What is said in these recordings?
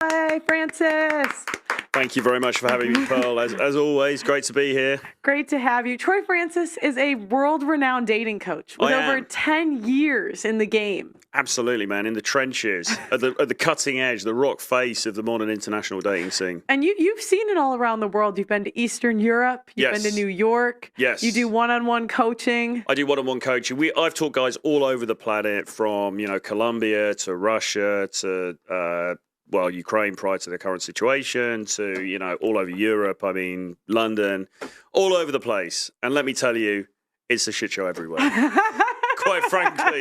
Hi, Francis. Thank you very much for having me, Pearl. As always, great to be here. Great to have you. Troy Francis is a world-renowned dating coach with over 10 years in the game. Absolutely, man. In the trenches, at the cutting edge, the rock face of the modern international dating scene. And you've seen it all around the world. You've been to Eastern Europe. You've been to New York. Yes. You do one-on-one coaching. I do one-on-one coaching. I've taught guys all over the planet, from Colombia to Russia to Ukraine prior to the current situation, to, all over Europe, London, all over the place. And let me tell you, it's a shit show everywhere. Quite frankly.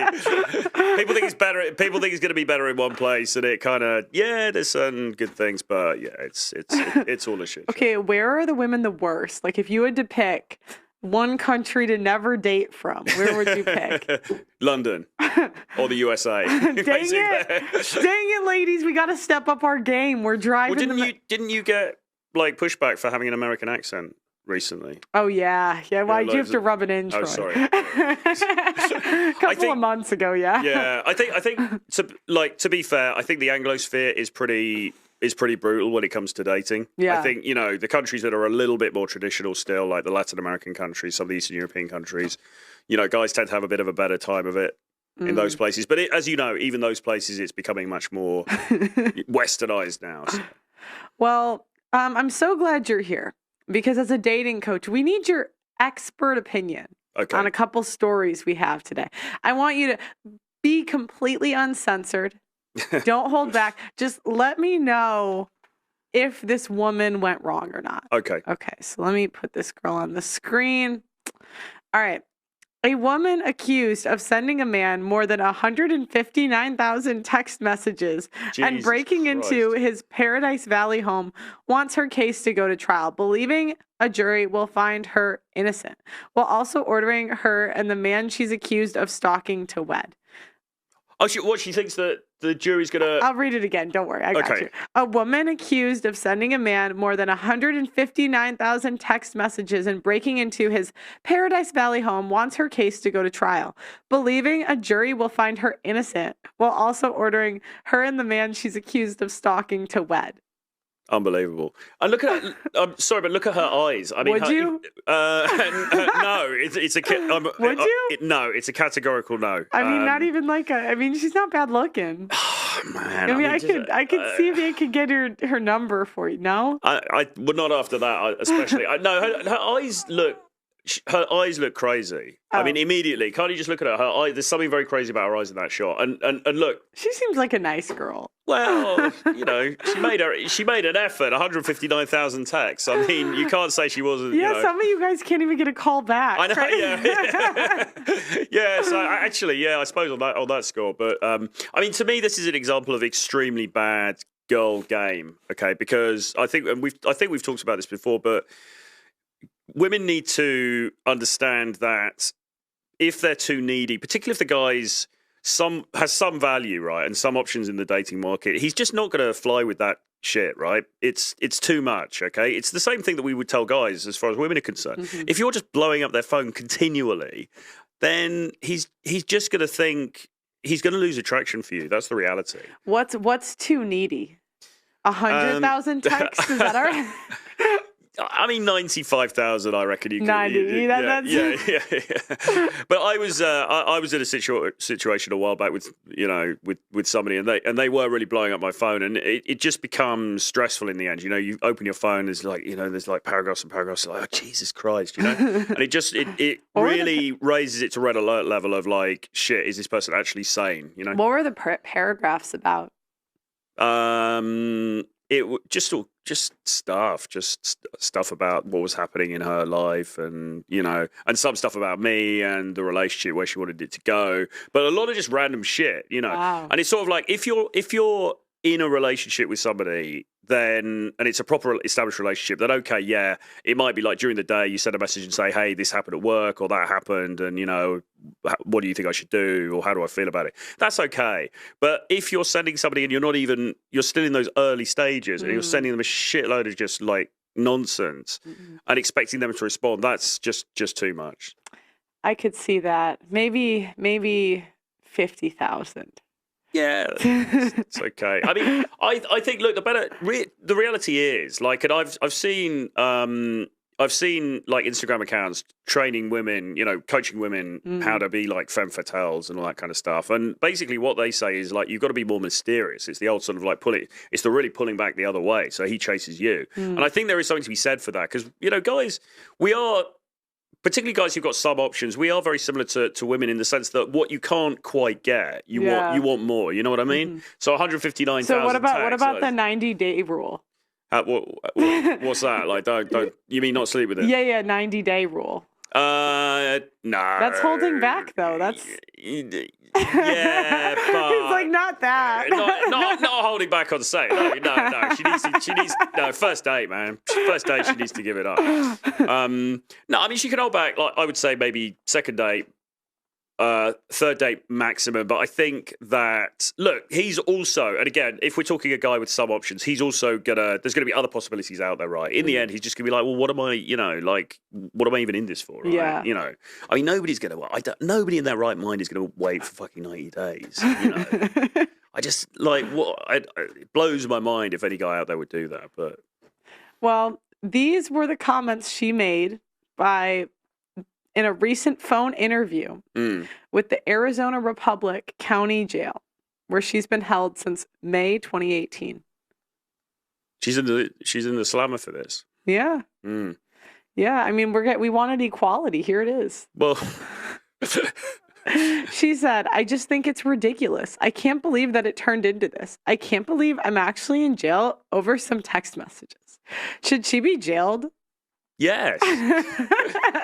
People think it's better. People think it's going to be better in one place, and it kind of, there's certain good things, but it's all a shit show. Okay, where are the women the worst? Like, if you had to pick one country to never date from, where would you pick? London or the USA. Dang it, ladies! We got to step up our game. We're driving. Well, didn't you get pushback for having an American accent recently? Oh yeah. Why'd you have to rub it in, Troy? Oh, sorry. A couple of months ago, yeah. Yeah, I think to be fair, I think the Anglosphere is pretty brutal when it comes to dating. Yeah. I think, the countries that are a little bit more traditional still, like the Latin American countries, some of the Eastern European countries, guys tend to have a bit of a better time of it in those places. But as you know, even those places, it's becoming much more westernized now. So. Well, I'm so glad you're here, because as a dating coach, we need your expert opinion on a couple stories we have today. I want you to be completely uncensored. Don't hold back. Just let me know if this woman went wrong or not. Okay. Okay, so let me put this girl on the screen. All right. A woman accused of sending a man more than 159,000 text messages and breaking into his Paradise Valley home wants her case to go to trial, believing a jury will find her innocent, while also ordering her and the man she's accused of stalking to wed. Oh, she thinks that the jury's going to... I'll read it again. Don't worry. I got you. A woman accused of sending a man more than 159,000 text messages and breaking into his Paradise Valley home wants her case to go to trial, believing a jury will find her innocent, while also ordering her and the man she's accused of stalking to wed. Unbelievable. And look at I'm sorry, but look at her eyes. I mean, would you? No, it's a would you? No, it's a categorical no. I mean, not even like a. I mean, she's not bad looking. Oh, man. I mean, I could see if I could get her number for you. No, I would not after that, especially. No, her eyes look. Her eyes look crazy. Oh. I mean, immediately. Can't you just look at her eye? There's something very crazy about her eyes in that shot. And look. She seems like a nice girl. Well, she made an effort. 159,000 texts. I mean, you can't say she wasn't. Yeah, some of you guys can't even get a call back. I know. Right? Yeah. Yeah. So I suppose on that score. But I mean, to me, this is an example of extremely bad girl game. Okay, because I think we've talked about this before, but women need to understand that if they're too needy, particularly if the guy's has some value, right, and some options in the dating market, he's just not going to fly with that shit, right? It's too much, okay? It's the same thing that we would tell guys as far as women are concerned. Mm-hmm. If you're just blowing up their phone continually, then he's just going to think he's going to lose attraction for you. That's the reality. What's too needy? 100,000 texts? Is that all right? I mean, 95,000. I reckon you could. 90. Yeah. But I was in a situation a while back with somebody, and they were really blowing up my phone, and it just becomes stressful in the end. You open your phone, there's like paragraphs and paragraphs. Like, oh, Jesus Christ, and it really raises it to red alert level of like, shit, is this person actually sane? What were the paragraphs about? It just stuff about what was happening in her life, and and some stuff about me and the relationship, where she wanted it to go, but a lot of just random shit, Wow. And it's sort of like if you're in a relationship with somebody, then, and it's a proper established relationship, then okay, yeah, it might be like during the day you send a message and say, hey, this happened at work, or that happened, and what do you think I should do, or how do I feel about it? That's okay. But if you're sending somebody and you're still in those early stages, and you're sending them a shitload of just like nonsense and expecting them to respond, that's just too much. I could see that. Maybe 50,000. Yeah, it's okay. I mean, I think look, the reality is like, and I've seen like Instagram accounts training women, coaching women how to be like femme fatales and all that kind of stuff. And basically, what they say is like you've got to be more mysterious. It's the old sort of like it's the really pulling back the other way. So he chases you, and I think there is something to be said for that because guys, we are. Particularly guys who've got sub options, we are very similar to women in the sense that what you can't quite get, you want more. You know what I mean? Mm-hmm. So 159,000. So what about the 90-day rule? What's that? Like, don't you mean not sleep with it? Yeah, 90-day rule. No. That's holding back though. That's yeah, but he's like not that. Not holding back on sex. No. She needs no first date, man. First date, she needs to give it up. No, I mean she can hold back. Like I would say maybe second date. Third date maximum, but I think that look, he's also, and again, if we're talking a guy with some options, he's also there's gonna be other possibilities out there, right? In the end, he's just gonna be like, well, what am I, what am I even in this for, right? Yeah. I mean, nobody in their right mind is gonna wait for fucking 90 days. I just it blows my mind if any guy out there would do that. But well, these were the comments she made in a recent phone interview with the Arizona Republic County Jail, where she's been held since May 2018. She's in the slammer for this. Yeah. Yeah. I mean, we wanted equality. Here it is. Well, she said, "I just think it's ridiculous. I can't believe that it turned into this. I can't believe I'm actually in jail over some text messages. Should she be jailed?" Yes.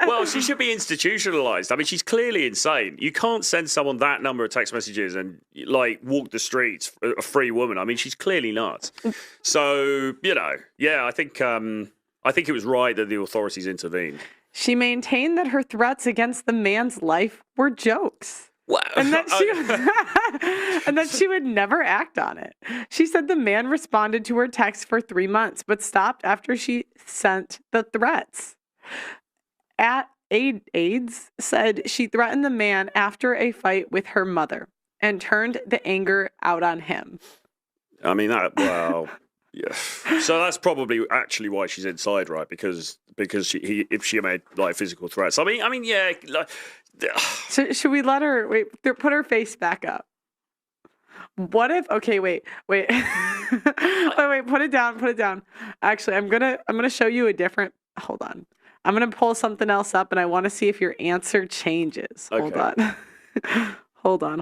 Well, she should be institutionalized. I mean, she's clearly insane. You can't send someone that number of text messages and like walk the streets, a free woman. I mean, she's clearly nuts. So, I think it was right that the authorities intervened. She maintained that her threats against the man's life were jokes. Wow. And that she would never act on it. She said the man responded to her text for 3 months, but stopped after she sent the threats. AIDS said she threatened the man after a fight with her mother and turned the anger out on him. I mean, yeah. So that's probably actually why she's inside, right? Because if she made like physical threats. I mean, yeah. Like, should we let her put her face back up? What if? Okay, wait. Wait, put it down. Actually, I'm gonna show you a different. Hold on. I'm gonna pull something else up, and I want to see if your answer changes. Okay. Hold on.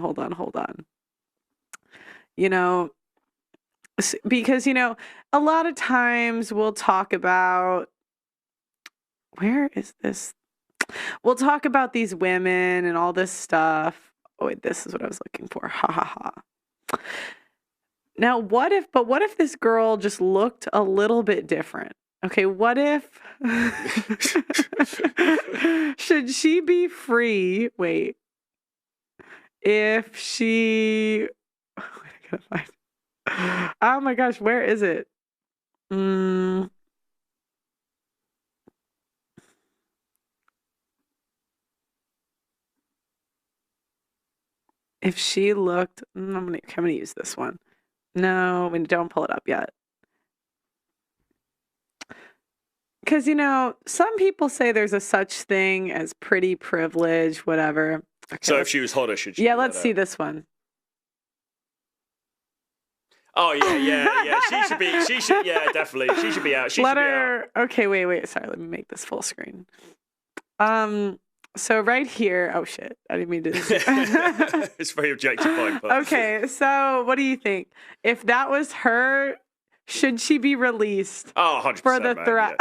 Because a lot of times we'll talk about where is this? We'll talk about these women and all this stuff. Oh, wait, this is what I was looking for. Ha ha ha. Now, what if this girl just looked a little bit different? Okay, what if should she be free? Wait. If she I gotta find. Oh my gosh, where is it? If she looked, I'm gonna use this one. No, don't pull it up yet. Because, some people say there's a such thing as pretty privilege, whatever. Okay, so if she was hotter, should she? Yeah, let's see this one. Oh, yeah. She should, yeah, definitely. She should be out. Let her, okay, wait. Sorry, let me make this full screen. So right here, oh shit, I didn't mean to. It's very objectifying. Okay, so what do you think? If that was her, should she be released? Oh, 100%, for the threat.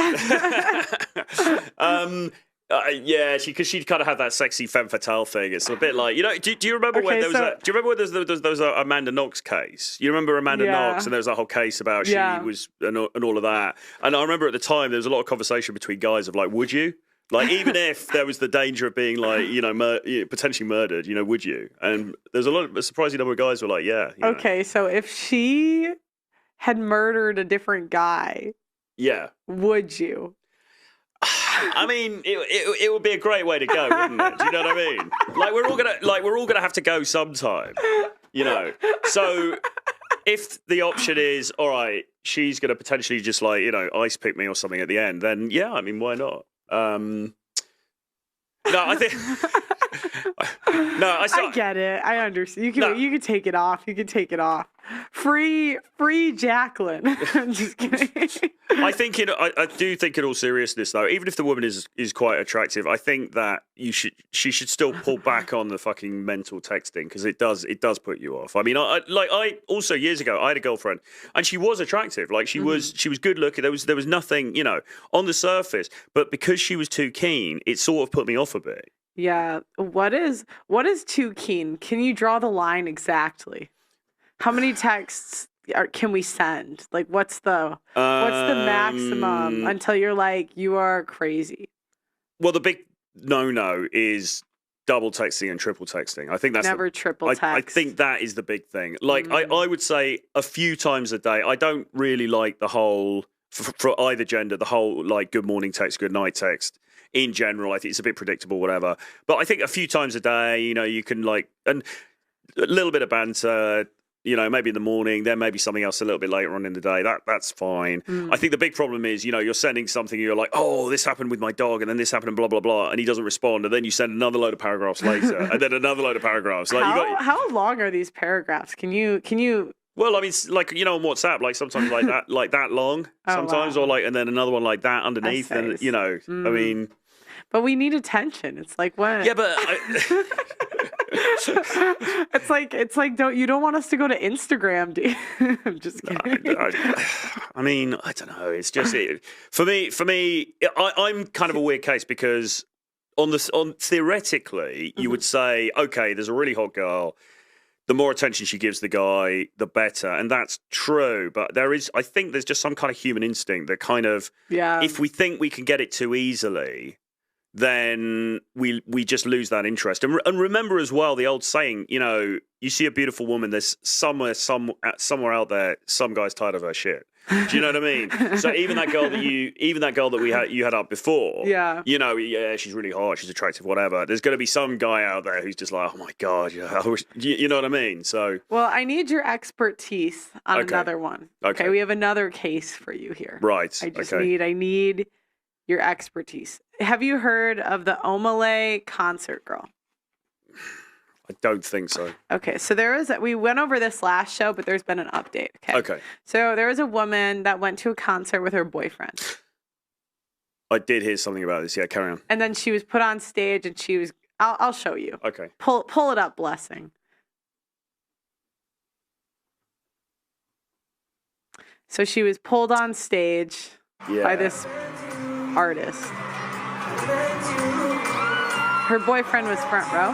Yeah, because she kind of had that sexy femme fatale thing. It's a bit like, do you remember when there was do you remember when there was a Amanda Knox case? You remember Amanda Knox, and there was that whole case about she was and all of that. And I remember at the time there was a lot of conversation between guys of like, would you? Like, even if there was the danger of being like, potentially murdered, would you? And there's a surprising number of guys who were like, yeah. Okay, so if she had murdered a different guy, would you? I mean, it would be a great way to go, wouldn't it? Do you know what I mean? Like we're all gonna have to go sometime. You know, so if the option is, all right, she's going to potentially just like, you know, ice pick me or something at the end, then yeah, I mean, why not? No, I think. No, I get it. I understand. You can take it off. You can take it off. Free Jacqueline. I'm just kidding. I do think in all seriousness though, even if the woman is quite attractive, I think that she should still pull back on the fucking mental texting, because it does put you off. I mean, I also years ago I had a girlfriend and she was attractive. Like she was good looking. There was nothing, you know, on the surface, but because she was too keen, it sort of put me off a bit. Yeah. What is too keen? Can you draw the line exactly? How many texts can we send? Like, what's the maximum until you're like, you are crazy? Well, the big no is double texting and triple texting. I think that's never triple text. I think that is the big thing. Like, I would say a few times a day. I don't really like the whole, for either gender, the whole like good morning text, good night text. In general, I think it's a bit predictable, whatever. But I think a few times a day, you know, you can like, and a little bit of banter, you know, maybe in the morning, then maybe something else a little bit later on in the day. That's fine. I think the big problem is, you know, you're sending something, you're like, oh, this happened with my dog, and then this happened, and blah, blah, blah, and he doesn't respond, and then you send another load of paragraphs later, and then another load of paragraphs. Like, how long are these paragraphs? Can you... Well, I mean, like, you know, on WhatsApp, like sometimes like that long, sometimes, or like, and then another one like that underneath, and you know, I mean... But we need attention. It's like what? Yeah, but it's like you don't want us to go to Instagram, do you? I'm just kidding. I mean, I don't know. It's just for me. I'm kind of a weird case because on theoretically, you would say, okay, there's a really hot girl. The more attention she gives the guy, the better, and that's true. But I think there's just some kind of human instinct that kind of, if we think we can get it too easily, then we just lose that interest. And remember as well the old saying, you know, you see a beautiful woman, there's somewhere out there, some guy's tired of her shit. Do you know what I mean? So even that girl that you had up before, you know, she's really hot, she's attractive, whatever. There's going to be some guy out there who's just like, oh my God, you know what I mean? So, well, I need your expertise on another one. Okay, we have another case for you here. Right. I need your expertise. Have you heard of the Omalay concert girl? I don't think so. Okay, so we went over this last show, but there's been an update. Okay. So there was a woman that went to a concert with her boyfriend. I did hear something about this. Yeah, carry on. And then she was put on stage, and she was. I'll show you. Okay. Pull it up, Blessing. So she was pulled on stage by this artist. Her boyfriend was front row.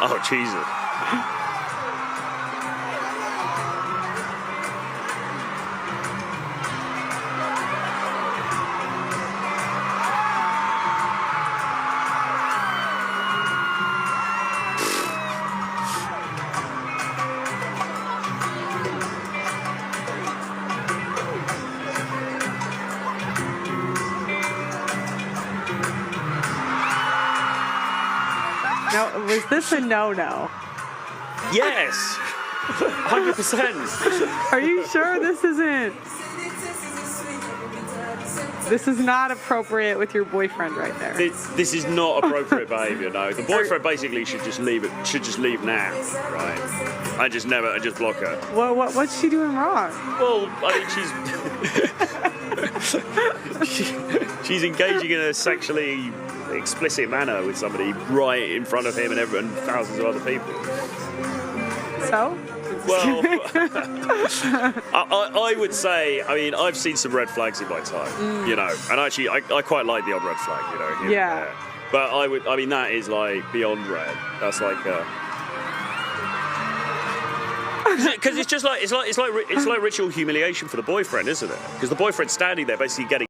Oh, Jesus. Now, was this a no-no? Yes, 100%. Are you sure this isn't? This is not appropriate with your boyfriend right there. This is not appropriate behavior. No, the boyfriend basically should just leave it. Should just leave now, right? I just block her. What's she doing wrong? Well, I mean, she's engaging in a sexually explicit manner with somebody right in front of him and thousands of other people. So? Well, I would say, I mean, I've seen some red flags in my time, you know, and actually I quite like the odd red flag, you know. Yeah. But I mean, that is like beyond red. That's like, because it's like ritual humiliation for the boyfriend, isn't it? Because the boyfriend's standing there basically getting